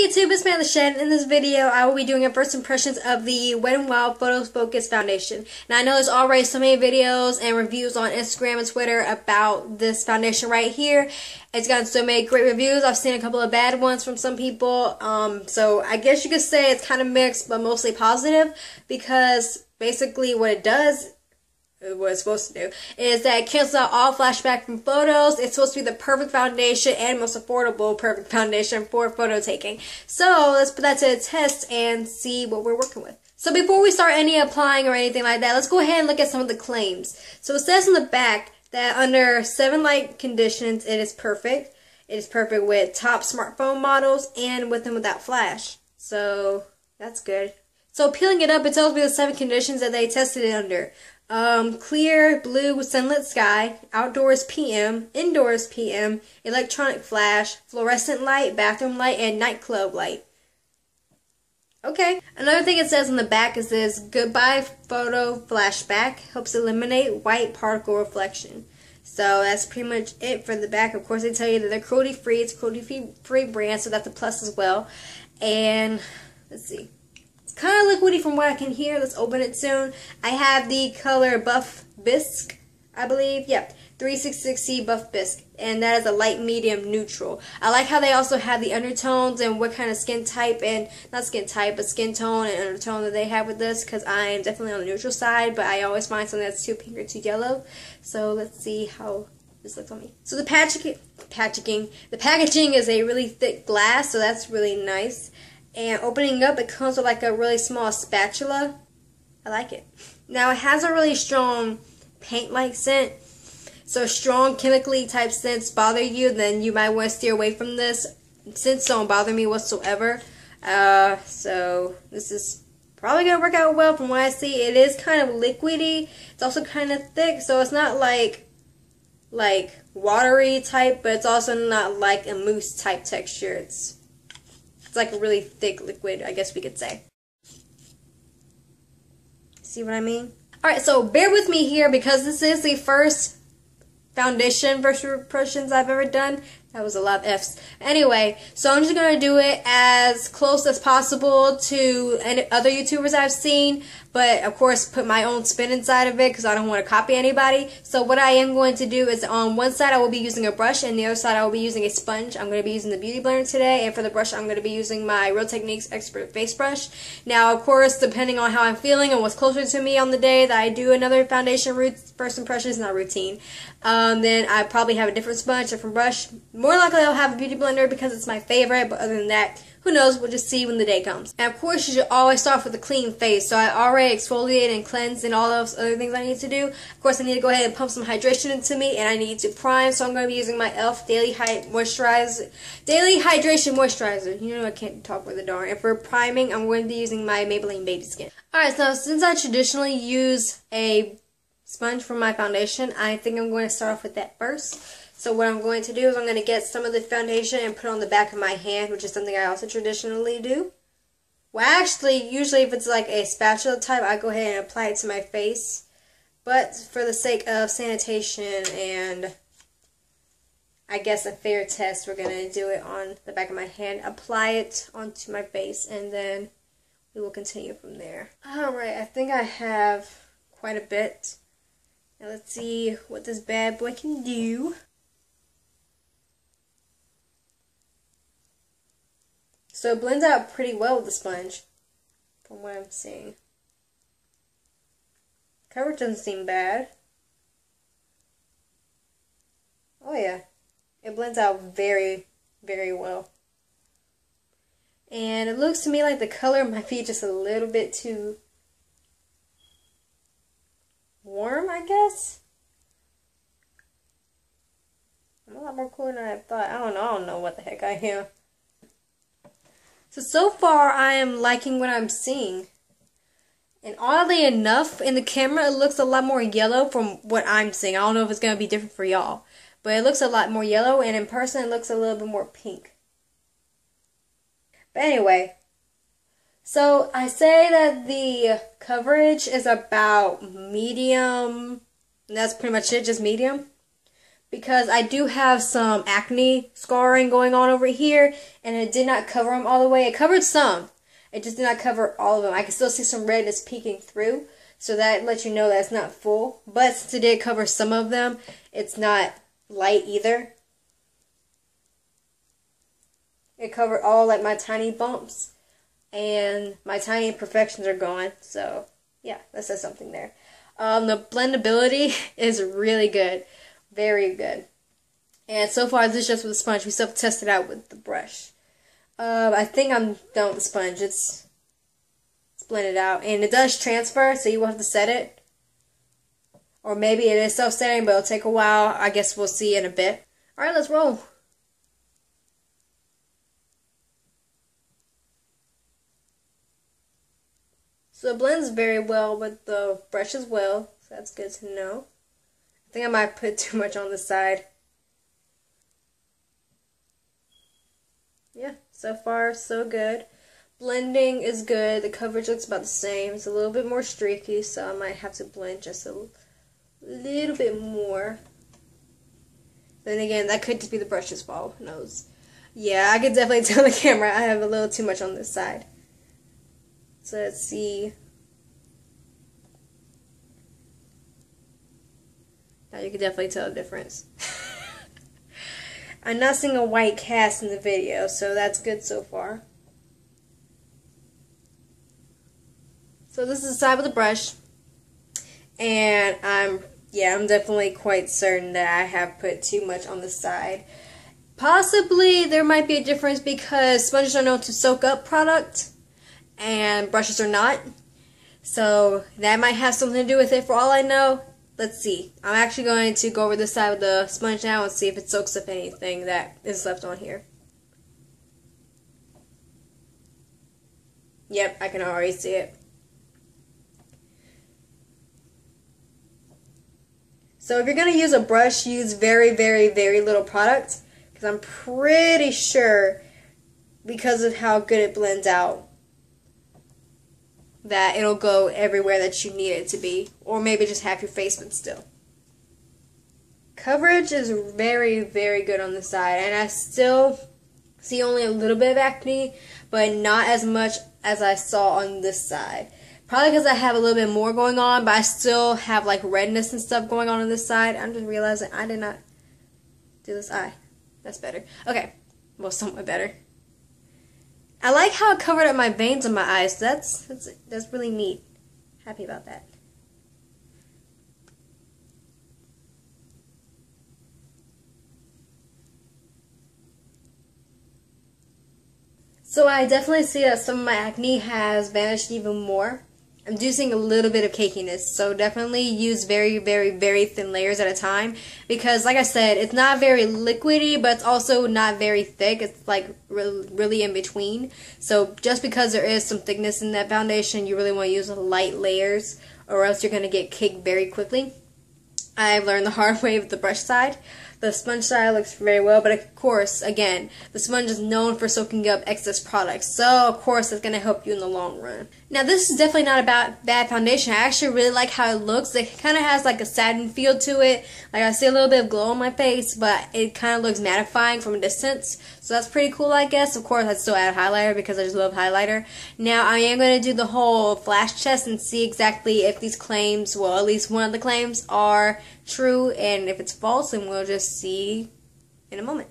YouTube, it's Samantha Shead. In this video, I will be doing a first impressions of the Wet n Wild Photo Focus Foundation. Now, I know there's already so many videos and reviews on Instagram and Twitter about this foundation right here. It's gotten so many great reviews. I've seen a couple of bad ones from some people. So I guess you could say it's kind of mixed, but mostly positive, because basically what it does, what it's supposed to do, is that it cancels out all flashback from photos. It's supposed to be the perfect foundation and most affordable perfect foundation for photo taking. So let's put that to the test and see what we're working with. So before we start any applying or anything like that, let's go ahead and look at some of the claims. So it says in the back that under 7 light conditions it is perfect. It is perfect with top smartphone models and with and without flash. So that's good. So peeling it up, it tells me the 7 conditions that they tested it under. Clear blue sunlit sky, outdoors PM, indoors PM, electronic flash, fluorescent light, bathroom light, and nightclub light. Okay. Another thing it says on the back is this: goodbye photo flashback, helps eliminate white particle reflection. So that's pretty much it for the back. Of course, they tell you that they're cruelty free. It's a cruelty free brand, so that's a plus as well. And let's see. Kind of liquidy from what I can hear. Let's open it soon. I have the color Buff Bisque, I believe. Yep, 366C Buff Bisque, and that is a light medium neutral. I like how they also have the undertones and what kind of skin type, and not skin type, but skin tone and undertone that they have with this, because I am definitely on the neutral side, but I always find something that's too pink or too yellow. So let's see how this looks on me. So the packaging is a really thick glass, so that's really nice. And opening up, it comes with like a really small spatula. I like it. Now, it has a really strong paint-like scent. So strong chemically type scents bother you, then you might want to steer away from this. Scents don't bother me whatsoever. So this is probably going to work out well from what I see. It is kind of liquidy. It's also kind of thick, so it's not like watery type, but it's also not like a mousse type texture. It's like a really thick liquid, I guess we could say. See what I mean? Alright, so bear with me here because this is the first foundation first impressions I've ever done. That was a lot of F's. Anyway, so I'm just going to do it as close as possible to any other YouTubers I've seen, but of course put my own spin inside of it because I don't want to copy anybody. So what I am going to do is on one side I will be using a brush, and the other side I will be using a sponge. I'm going to be using the Beauty Blender today, and for the brush I'm going to be using my Real Techniques Expert Face Brush. Now, of course, depending on how I'm feeling and what's closer to me on the day that I do another foundation first impressions, not routine, then I probably have a different sponge, different brush. More likely I'll have a Beauty Blender because it's my favorite, but other than that, who knows, we'll just see when the day comes. And of course, you should always start with a clean face. So I already exfoliated and cleansed and all those other things I need to do. Of course, I need to go ahead and pump some hydration into me, and I need to prime. So I'm going to be using my e.l.f. Daily Hydration Moisturizer. You know I can't talk with a darn. And for priming, I'm going to be using my Maybelline Baby Skin. Alright, so since I traditionally use a sponge for my foundation, I think I'm going to start off with that first. So what I'm going to do is I'm going to get some of the foundation and put it on the back of my hand, which is something I also traditionally do. Well, actually, usually if it's like a spatula type, I go ahead and apply it to my face. But for the sake of sanitation and I guess a fair test, we're going to do it on the back of my hand, apply it onto my face, and then we will continue from there. Alright, I think I have quite a bit. Now let's see what this bad boy can do. So it blends out pretty well with the sponge, from what I'm seeing. Coverage doesn't seem bad. Oh yeah, it blends out very, very well. And it looks to me like the color might be just a little bit too warm, I guess. I'm a lot more cooler than I thought. I don't know what the heck I am. So far I am liking what I'm seeing. And oddly enough, in the camera it looks a lot more yellow from what I'm seeing. I don't know if it's going to be different for y'all. But it looks a lot more yellow, and in person it looks a little bit more pink. But anyway, so I say that the coverage is about medium. And that's pretty much it, just medium. because I do have some acne scarring going on over here, and it did not cover them all the way. It covered some. It just did not cover all of them. I can still see some redness peeking through, so that lets you know that it's not full. But since it did cover some of them, it's not light either. It covered all like my tiny bumps, and my tiny imperfections are gone. So yeah, that says something there. The blendability is really good. Very good. And so far, this is just with the sponge. We still have to test it out with the brush. I think I'm done with the sponge. It's blended out. And it does transfer, so you will have to set it. Or maybe it is self-setting, but it'll take a while. I guess we'll see in a bit. Alright, let's roll. So it blends very well with the brush as well. So that's good to know. I think I might put too much on the side. Yeah, so far so good. Blending is good. The coverage looks about the same. It's a little bit more streaky, so I might have to blend just a little bit more. Then again, that could just be the brush's fault. Who knows? Yeah, I could definitely tell the camera I have a little too much on this side. So let's see. Now you can definitely tell the difference. I'm not seeing a white cast in the video, so that's good so far. So this is the side with the brush, and I'm definitely quite certain that I have put too much on the side. Possibly there might be a difference because sponges are known to soak up product, and brushes are not. So that might have something to do with it. For all I know, let's see. I'm actually going to go over this side with the sponge now and see if it soaks up anything that is left on here. Yep, I can already see it. So if you're going to use a brush, use very, very, very little product, because I'm pretty sure, because of how good it blends out, that it'll go everywhere that you need it to be, or maybe just half your face, but still. Coverage is very, very good on the side, and I still see only a little bit of acne, but not as much as I saw on this side. Probably because I have a little bit more going on, but I still have like redness and stuff going on this side. I'm just realizing I did not do this eye. That's better. Okay, well, somewhat better. I like how it covered up my veins on my eyes. That's really neat. Happy about that. So I definitely see that some of my acne has vanished even more. I'm using a little bit of cakiness, so definitely use very, very, very thin layers at a time, because like I said, it's not very liquidy, but it's also not very thick. It's like really in between. So just because there is some thickness in that foundation, you really want to use light layers, or else you're going to get caked very quickly. I've learned the hard way with the brush side. The sponge side looks very well, but of course, again, the sponge is known for soaking up excess products, so of course it's going to help you in the long run. Now this is definitely not a bad foundation. I actually really like how it looks. It kind of has like a satin feel to it. Like I see a little bit of glow on my face, but it kind of looks mattifying from a distance, so that's pretty cool, I guess. Of course, I'd still add highlighter because I just love highlighter. Now I am going to do the whole flash test and see exactly if these claims, well, at least one of the claims are true, and if it's false, then we'll just see in a moment.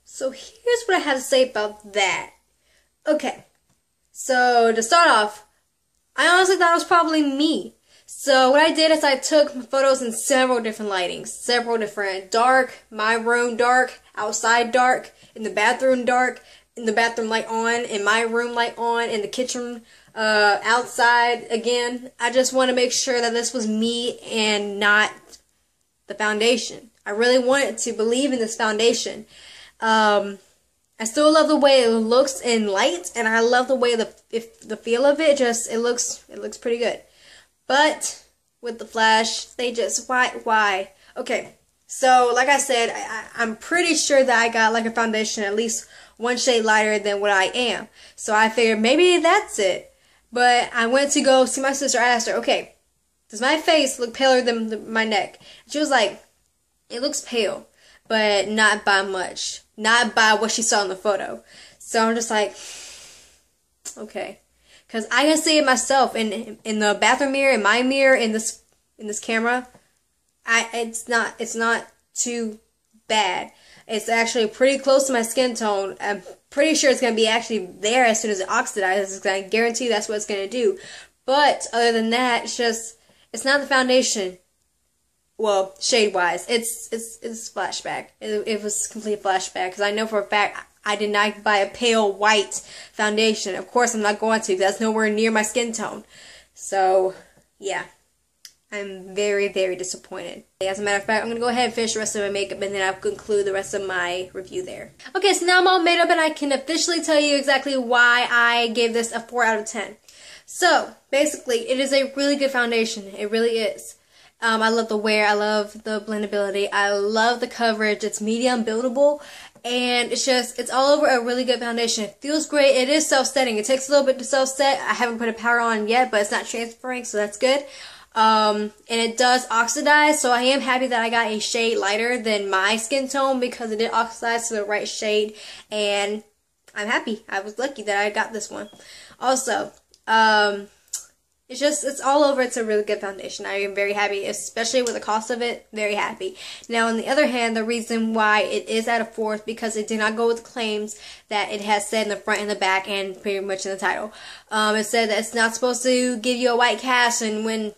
So here's what I have to say about that. Okay, so to start off, I honestly thought it was probably me. So what I did is I took photos in several different lightings, several different dark, my room dark, outside dark, in the bathroom dark, in the bathroom light on, in my room light on, in the kitchen outside again. I just want to make sure that this was me and not the foundation. I really wanted to believe in this foundation. I still love the way it looks in light, and I love the way the feel of it. It looks pretty good. But with the flash, they just why? Okay, so like I said, I'm pretty sure that I got like a foundation at least one shade lighter than what I am. So I figured maybe that's it. But I went to go see my sister. I asked her, okay, does my face look paler than my neck? She was like, it looks pale, but not by much. Not by what she saw in the photo. So I'm just like, okay. Because I can see it myself in the bathroom mirror, in my mirror, in this camera. It's not too bad. It's actually pretty close to my skin tone. I'm pretty sure it's going to be actually there as soon as it oxidizes. I guarantee that's what it's going to do. But other than that, it's not the foundation. Well, shade-wise, it's flashback. It was complete flashback. Because I know for a fact I did not buy a pale white foundation. Of course, I'm not going to. That's nowhere near my skin tone. So, yeah. I'm very, very disappointed. As a matter of fact, I'm going to go ahead and finish the rest of my makeup, and then I'll conclude the rest of my review there. Okay, so now I'm all made up, and I can officially tell you exactly why I gave this a 4 out of 10. So, basically, it is a really good foundation. It really is. I love the wear. I love the blendability. I love the coverage. It's medium buildable. And it's all over a really good foundation. It feels great. It is self-setting. It takes a little bit to self-set. I haven't put a powder on yet, but it's not transferring, so that's good. And it does oxidize, so I am happy that I got a shade lighter than my skin tone because it did oxidize to the right shade, and I'm happy. I was lucky that I got this one. Also, it's all over. It's a really good foundation. I am very happy, especially with the cost of it. Very happy. Now, on the other hand, the reason why it is at a 4 is because it did not go with the claims that it has said in the front and the back and pretty much in the title. It said that it's not supposed to give you a white cast, and when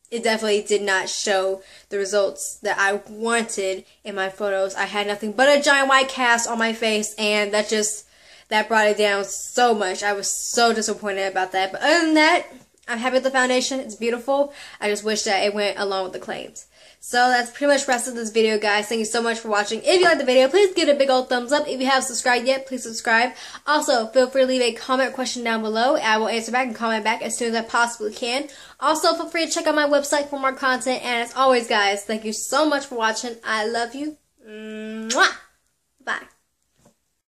it definitely did not show the results that I wanted in my photos. I had nothing but a giant white cast on my face, and that brought it down so much. I was so disappointed about that. But other than that, I'm happy with the foundation. It's beautiful. I just wish that it went along with the claims. So that's pretty much the rest of this video, guys. Thank you so much for watching. If you liked the video, please give it a big old thumbs up. If you haven't subscribed yet, please subscribe. Also, feel free to leave a comment or question down below. I will answer back and comment back as soon as I possibly can. Also, feel free to check out my website for more content. And as always, guys, thank you so much for watching. I love you. Mwah! Bye.